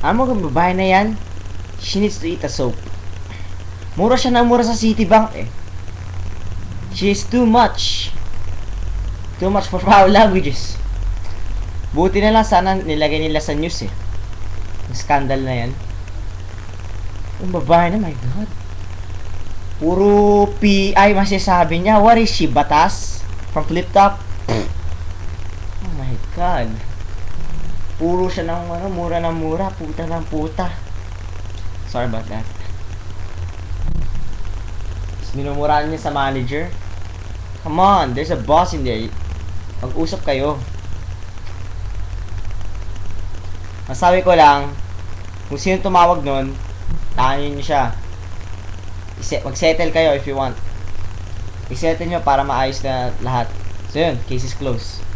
Alam mo kung babae na yan, she needs to eat a soap. Mura siya na mura sa Citibank eh. She is too much. Too much for foul languages. Buti na lang sana nilagay nila sa news eh. Yung scandal na yan. Yung babae na, my god. Puro PI masasabi niya. What is she, batas? From Flip Top? Oh my god. Puro siya ng ano, mura ng mura. Puta ng puta. Sorry about that. Minumurahan niya sa manager. Come on, there's a boss in there. Mag-usap kayo. Masabi ko lang, kung sino tumawag nun, tahanin niyo siya. Mag-settle kayo if you want. I-settle nyo para maayos na lahat. So yun, case is closed.